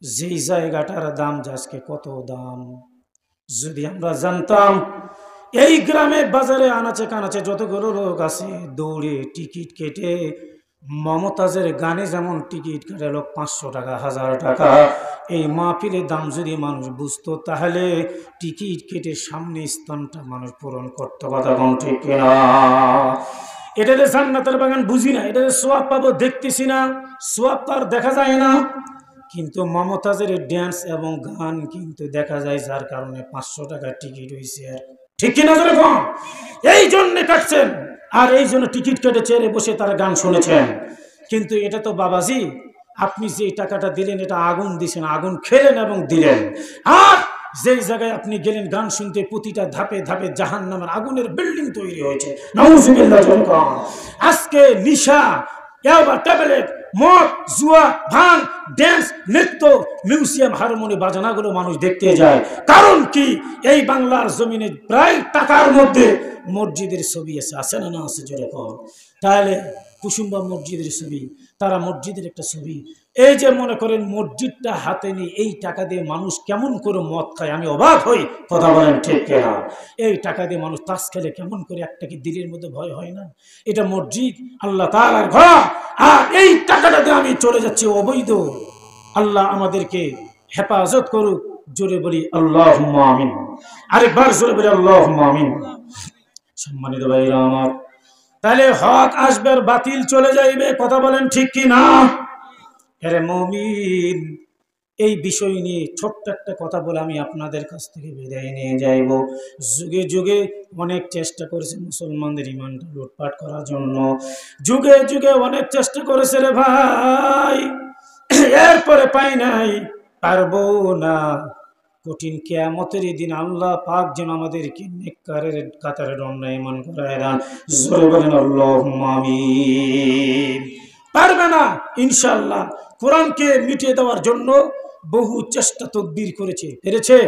যেই জায়গাটার দাম আজকে কত দাম, যদি আমরা জানতাম। এই গ্রামে বাজারে আনাচে কানাচে যতগুলো লোক আছে দৌড়ে টিকিট কেটে মমতাজের গানে যেমন টিকিট কাটে লোক 500 টাকা 1000 টাকা, এই মাহফিলের দাম যদি মানুষ বুঝতো তাহলে টিকিট কেটে সামনে স্থানটা মানুষ পূরণ করতো। কথা কোন ঠিক কিনা? এটা যে জান্নাতের বাগান বুঝি না, এটা যে সোয়াব পাবো দেখতেছি না, সোয়াব তো আর দেখা যায় না, কিন্তু মমতাজের ড্যান্স এবং গান কিন্তু দেখা যায়, যার কারণে 500 টাকা টিকিট হয়েছে। আর ঠিক কিনা যেরকম এই জন্য কাটছেন, আর এই জন্য টিকিট কেটে চেয়ারে বসে তারা গান শুনেছেন। কিন্তু এটা তো বাবাজি, আপনি যে টাকাটা দিলেন এটা আগুন দিছেন, আগুন খেলেন এবং দিলেন। আর যেই জায়গায় আপনি গেলেন গান শুনতে, প্রতিটা ধাপে ধাপে জাহান্নামের আগুনের বিল্ডিং তৈরি হয়েছে। নাউজুবিল্লাহ। আজকে নিশা, ট্যাবলেট, মদ, জুয়া, ভাঙ, ড্যান্স, নৃত্য, মিউজিয়াম, হারমোনি বাজনাগুলো মানুষ দেখতে যায়। কারণ কি? এই বাংলার জমিনে প্রায় টাকার মধ্যে মসজিদের ছবি আছে না? না আছে? যেরকম তাহলে কুসুম্বা মসজিদের ছবি, তারা মসজিদের একটা ছবি। এই যে মনে করেন মসজিদটা হাতে নিয়ে এই টাকা দিয়ে মানুষ কেমন করে মদ খায়, আমি অবাক হই। কথা বলেন ঠিক কিনা? এই টাকা দিয়ে মানুষ তাস খেলে কেমন করে, একটা কি দিলের মধ্যে ভয় হয় না? এটা মসজিদ, আল্লাহ তাআলার ঘর, আর এই টাকাটা দিয়ে আমি চলে যাচ্ছি অবৈধ। আল্লাহ আমাদেরকে হেফাজত করুক। জোরে বলি আল্লাহুম্মা আমিন। আরেকবার জোরে বলি আল্লাহুম্মা আমিন। সম্মানিত ভাইরা আমার, তাহলে হক আসবে আর বাতিল চলে যাইবে। কথা বলেন ঠিক কি না? আরে মুমিন, এই বিষয় নিয়ে ছোট্ট একটা কথা বলে আমি আপনাদের কাছ থেকে বিদায় নিয়ে যাইব। যুগে যুগে অনেক চেষ্টা করেছে মুসলমানদের ইমানটা লুটপাট করার জন্য, যুগে যুগে অনেক চেষ্টা করেছে রে ভাই, এরপরে পাই নাই, পারবো না। কঠিন কিয়ামতের দিন আল্লাহ পাক যেন আমাদেরকে নেককারের কাতারে দণ্ডায়মান করায় দেন। জোরে বলেন আল্লাহুম্মা আমিন। পারবে না ইনশাআল্লাহ। কোরআনকে মিটিয়ে দেওয়ার জন্য বহু চেষ্টা তদবির করেছে, পেরেছে?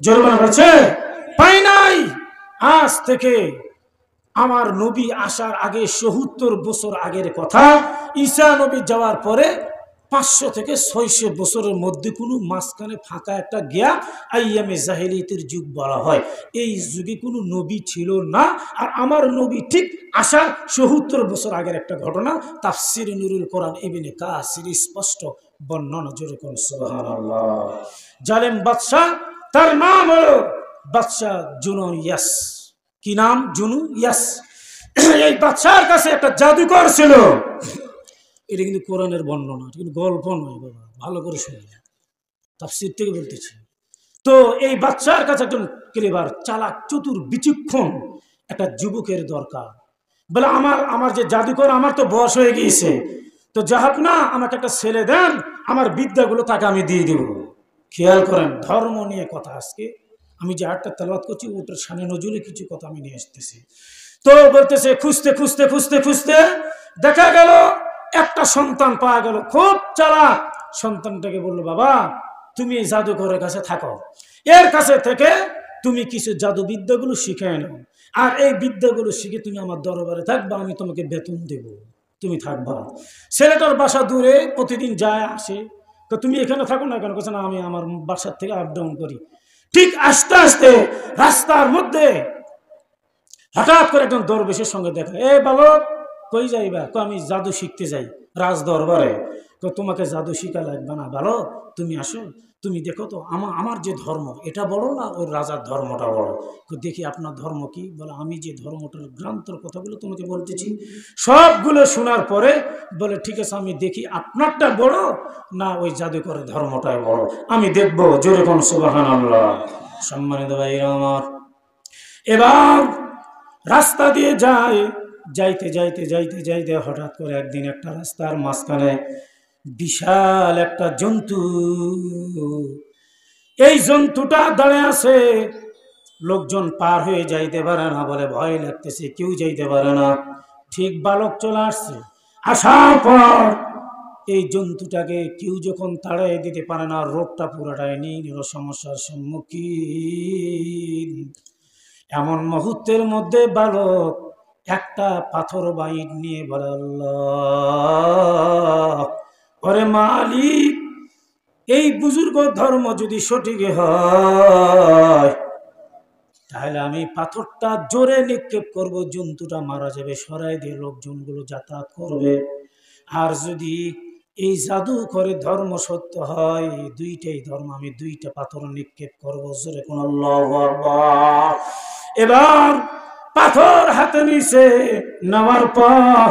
জোরে বলেন হয়েছে? পাই নাই। আজ থেকে আমার নবী আসার আগে ৭০ বছর আগের কথা, ঈসা নবী যাওয়ার পরে ৫০০ থেকে ৬০০ বছরের মধ্যে কোনো মাঝখানে ফাঁকা একটা গ্যাপ, আইয়ামে জাহেলিয়াতের যুগ বলা হয়। এই যুগে কোনো নবী ছিল না। আর আমার নবী ঠিক আসার ৭০ বছর আগের একটা ঘটনা, তাফসির নুরুল কোরআন ইবনে কাসির স্পষ্ট বর্ণনা। জোরে কোন সুবহানাল্লাহ। জালেম বাদশাহ, তার নাম হলো বাদশাহ জুনুয়াস। কি নাম? জুনুয়াস। এই বাদশার কাছে একটা জাদুকর ছিল। এটা কিন্তু কোরআনের বর্ণনা, কিন্তু গল্প নয় বাবা, ভালো করে শুনে, তাফসীর থেকে বলতেছি। তো এই বাচ্চার কাছে একজন ক্লেভার, চালাক, চতুর, বিচক্ষণ একটা যুবকের দরকার। বলে আমার আমার যে জাদুকর, আমার তো বয়স হয়ে গিয়েছে, তো যাহাক না, আমাকে একটা ছেলে দেন, আমার বিদ্যাগুলো তাকে আমি দিয়ে দেব। খেয়াল করেন, ধর্ম নিয়ে কথা। আজকে আমি যে আটটা তেলাওয়াত করছি ওটার সামনে নজরে কিছু কথা আমি নিয়ে আসতেছি। তো বলতেছে, খুঁজতে খুঁজতে খুঁজতে খুঁজতে দেখা গেল একটা সন্তান পাওয়া গেল, খুব চালাক। সন্তানটাকে বললো, বাবা তুমি এই জাদুঘরের কাছে থাকো, এর কাছে থেকে তুমি কিছু জাদু বিদ্যাগুলো শিখে নাও, আর এই বিদ্যাগুলো শিখে তুমি আমার দরবারে থাকবা, আমি তোমাকে বেতন দেব, তুমি থাকবা। ছেলেটার বাসা দূরে, প্রতিদিন যায় আসে। তো তুমি এখানে থাকো না কেন? কেছে না, আমি আমার বাসার থেকে আপ ডাউন করি। ঠিক আস্তে আস্তে রাস্তার মধ্যে হঠাৎ করে একজন দরবেশের সঙ্গে দেখা। এ বালক, কই যাইবা? আমি জাদু শিখতে যাই রাজ দরবারে। তো তোমাকে জাদু শিখা লাগবে না বালক, তুমি আসো, তুমি দেখো তো আমার যে ধর্ম এটা বড় না ওই রাজার ধর্মটা বড়? দেখি আপনার ধর্ম কি? বলে, আমি যে ধর্মটার গ্রান্তর কথাগুলো তোমাকে বলতেছি সবগুলো শোনার পরে বলে, ঠিক আছে, আমি দেখি আপনারটা বড় না ওই জাদুকরের ধর্মটাই বড়, আমি দেখবো। জোরে কোন সুবহানাল্লাহ। সম্মানিত ভাই আমার, এবার রাস্তা দিয়ে যায়, যাইতে যাইতে যাইতে যাইতে হঠাৎ করে একদিন একটা রাস্তার মাঝখানে বিশাল একটা জন্তু, এই জন্তুটা দাঁড়িয়ে আছে। লোকজন পার হয়ে যাইতে পারে না, বলে ভয় লাগতেছে, কেউ যাইতে পারে না। ঠিক বালক চলে আসছে, আসার পর এই জন্তুটাকে কেউ যখন তাড়াই দিতে পারে না, রোগটা পুরাটাই নিয়ে সমস্যার সম্মুখীন। এমন মুহূর্তের মধ্যে বালক একটা পাথর বাইট নিয়ে বলে, আল্লাহ, ওরে মালিক, এই বুজুর্গ ধর্ম যদি সঠিক হয় তাহলে আমি পাথরটা জোরে নিক্ষেপ করব, জন্তুটা মারা যাবে, সরাই দিয়ে লোকজনগুলো যাতায়াত করবে। আর যদি এই জাদু করে ধর্ম সত্য হয়, দুইটাই ধর্ম, আমি দুইটা পাথর নিক্ষেপ করবো, জোরে কোন আল্লাহু আকবার। এবার পাথর হাতে নিছে, নেওয়ার পর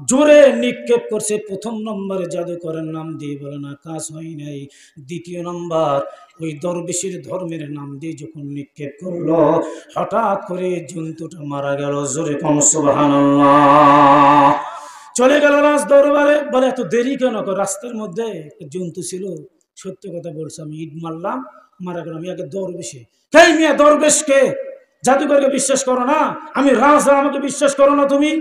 জোরে নিক্ষেপ করছে। প্রথম নম্বরে জাদুকরের নাম দিয়ে বলে না, কাজ হয় নাই। দ্বিতীয় নম্বর ওই দরবেশের ধর্মের নাম দিয়ে যখন নিক্ষেপ করলো, হঠাৎ করে জন্তুটা মারা গেল, জোরে কোন সুবহানাল্লাহ। চলে গেল রাজ দরবারে, বলে এত দেরি কেন? রাস্তার মধ্যে জন্তু ছিল, সত্য কথা বলছে, আমি ইট মারলাম, মারা গেলাম। আগে দরবেশে, তাই মিয়া দরবেশকে, জাদুকরকে বিশ্বাস করো না? আমি রাজা, আমাকে বিশ্বাস করো না তুমি?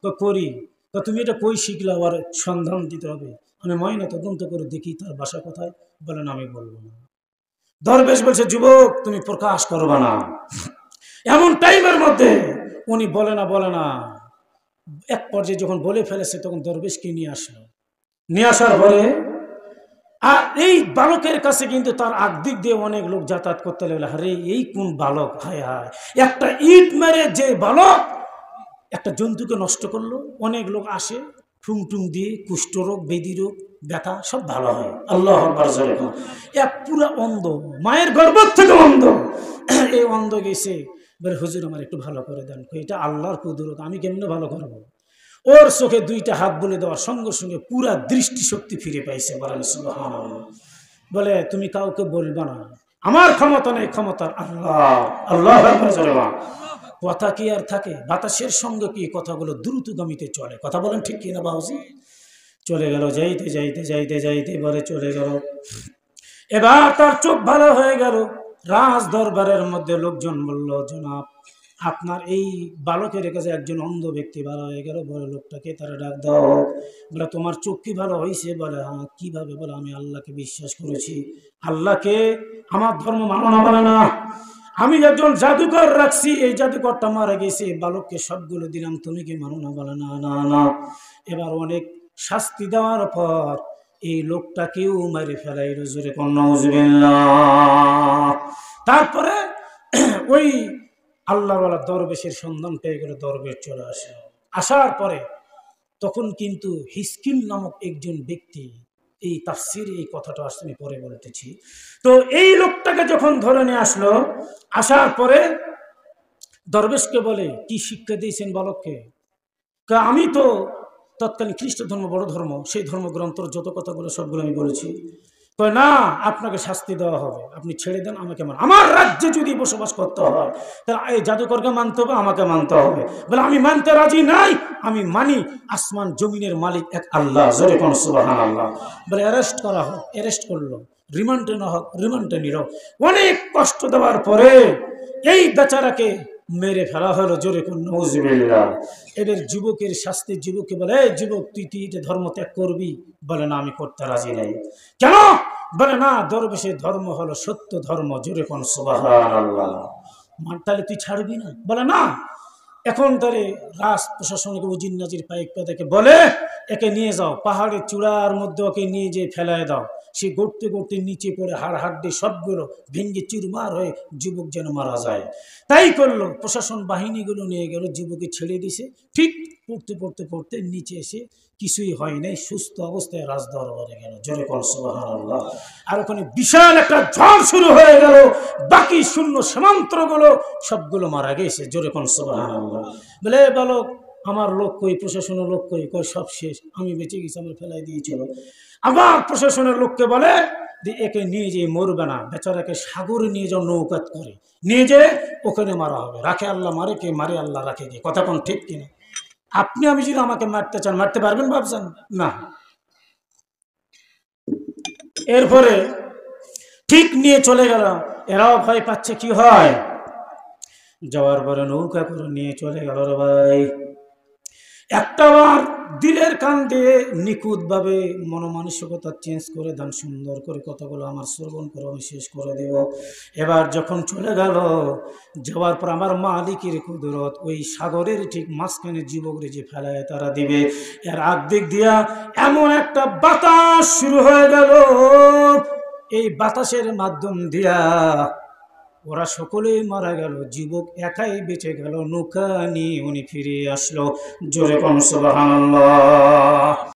তো করি। তো তুমি এটা কই শিখলা? আর সন্ধান দিতে হবে, আমি ময়না তদন্ত করে দেখি তার বাসা কোথায়। বলেন আমি বলবো না। দরবেশ বলছে, যুবক তুমি প্রকাশ করবা না। এমন টাইমের মধ্যে উনি বলে না। এক পর্যায়ে যখন বলে ফেলেছে, তখন দরবেশকে নিয়ে আসলো। নিয়ে আসার পরে আর এই বালকের কাছে কিন্তু তার দিক দিয়ে অনেক লোক যাতায়াত করতে লাগলো। আরে এই কোন বালক, হায় হায়, একটা ইট মেরে যে বালক একটা জন্তুকে নষ্ট করলো। অনেক লোক আসে, টুং দিয়ে কুষ্ঠরোগ, বেদি রোগ, ব্যথা সব ভালো হয়। আল্লাহ আকবার। এক পুরা অন্ধ, মায়ের গর্ভ থেকে অন্ধ, এই অন্ধ গেছে, বলে হুজুর আমার একটু ভালো করে দেন। এটা আল্লাহর কুদরত, আমি কেমনে ভালো করবো? ওর চোখে দুইটা হাত বলে দেওয়ার সঙ্গে সঙ্গে পুরা দৃষ্টিশক্তি ফিরে পাইছে। বলেন সুবহানাল্লাহ। বলে তুমি কাউকে বলবা না, আমার ক্ষমতা নেই, ক্ষমতা আল্লাহ। আল্লাহ কথা কি আর থাকে? বাতাসের সঙ্গে কি কথাগুলো দ্রুতগামীতে চলে। কথা বলেন ঠিক কিনা বাবুজি? চলে গেল, যাইতে বলে চলে গেল। এবার তার চোখ ভালো হয়ে গেল। রাজ দরবারের মধ্যে লোকজন বলল, জনাব আপনার এই বালকের কাছে একজন অন্ধ ব্যক্তি ভালো হয়ে গেল। বলে লোকটাকে তারা ডাক দাও। বলে তোমার চোখ কি ভালো হয়েছে? বলে হ্যাঁ। কিভাবে? বলে আমি আল্লাহকে বিশ্বাস করেছি। আল্লাহকে, আমার ধর্ম মানো না? বলে না। আমি একজন জাদুকর রাখছি, এই জাদুকরটা মারা গেছে, বালককে সবগুলো দিলাম, তুমি কি মানো না? বলে না না না। এবার অনেক শাস্তি দেওয়ার পর এই লোকটাকেও মেরে ফেলাইল, জোরে কোন নাউজুবিল্লাহ। তারপরে ওই আল্লাহওয়ালা দরবেশের সন্ধান পেয়ে গেল, দরবেশ চলে আসে। আসার পরে তখন কিন্তু হিসকিল নামক একজন ব্যক্তি, এই তাফসীরে এই কথাটা আসলে আমি পরে বলতেছি। তো এই লোকটাকে যখন ধরে নিয়ে আসলো, আসার পরে দরবেশকে বলে, কি শিক্ষা দিয়েছেন বালককে? আমি তো তৎকালীন খ্রিস্ট ধর্ম বড় ধর্ম, সেই ধর্মগ্রন্থর যত কথাগুলো সবগুলো আমি বলেছি। কয় না, আপনাকে শাস্তি দেওয়া হবে, আপনি ছেড়ে দেন, আমাকে মান। আমার রাজ্যে যদি বসবাস করতে হয় তাহলে এই জাদুকরকে মানতে হবে, আমাকে মানতে হবে। বলে আমি মানতে রাজি নাই, আমি মানি আসমান জমিনের মালিক এক আল্লাহ, জোরে কোন সুবহানাল্লাহ। বলে অ্যারেস্ট করা হোক। অ্যারেস্ট করলো, রিমান্ডে না হোক, রিমান্ডে নিল। অনেক কষ্ট দেওয়ার পরে এই বেচারাকে মেরে ফেলা হলো, জোরে কোন নাউজুবিল্লাহ। এদের যুবকের শাস্তি, যুবককে বলে, এই যুবক তুই এটা ধর্ম ত্যাগ করবি? বলে না, আমি করতে রাজি নাই। কেন? বলে না, দরবেশের ধর্ম হলো সত্য ধর্ম, জোরে কোন সুবহানাল্লাহ। তাহলে তুই ছাড়বি না? বলে না। এখন তারে রাজ প্রশাসনিক উজির নাজির পাইক পেদাকে বলে, একে নিয়ে যাও, পাহাড়ের চূড়ার মধ্যে ওকে নিয়ে যেয়ে ফেলায় দাও। সে গড়তে গড়তে নিচে পড়ে হাড় হাড্ডি সবগুলো ভেঙ্গে চুরমার হয়ে যুবক যেন মারা যায়। তাই করলো, প্রশাসন বাহিনীগুলো নিয়ে গেল, যুবকে ছেড়ে দিছে। ঠিক পড়তে নিচে এসে কিছুই হয় নাই, সুস্থ অবস্থায় রাজ দরবারে গেল, জোরে কোন সুবহানাল্লাহ। আর ওখানে বিশাল একটা ঝড় শুরু হয়ে গেল, বাকি শূন্য সীমান্তগুলো সবগুলো মারা গেছে, জোরে কোন সুবহানাল্লাহ। বলে বালক, আমার লোক কই? প্রশাসনের লোক কই? কই সব শেষ, আমি বেঁচে গেছি, আমার ফেলাই দিয়েছিল। আবার প্রশাসনের লোককে বলে যে একে নিয়ে যেয়ে মরবে না, বেচারাকে সাগরে নিয়ে যাও, নৌকাত করে নিয়ে যেয়ে ওখানে মারা হবে। রাখে আল্লাহ, মারে কে? মারে আল্লাহ, রাখে কে? কথা কোন ঠিক কিনা? আপনি আমি যদি আমাকে মারতে চান, মারতে পারবেন ভাবছেন? না। এরপরে ঠিক নিয়ে চলে গেল, এরাও ভয় পাচ্ছে, কি হয়? যাওয়ার পরে নৌকা করে নিয়ে চলে গেল। রে ভাই, একটাবার দিলের কান দিয়ে নিখুঁত ভাবে মনোমানসিকতা চেঞ্জ করে দেন, সুন্দর করে কথাগুলো আমার শ্রবণ করে আমি শেষ করে দেব। এবার যখন চলে গেল, যাওয়ার পর আমার মালিকের কুদরত, ওই সাগরের ঠিক মাঝখানে যুবকরে যে ফেলায় তারা দিবে, এর দিক দিয়া এমন একটা বাতাস শুরু হয়ে গেল, এই বাতাসের মাধ্যম দিয়া ওরা সকলেই মারা গেল, যুবক একাই বেঁচে গেল, নৌকা নিয়ে উনি ফিরে আসলো। জোরে কোন সুবহানাল্লাহ।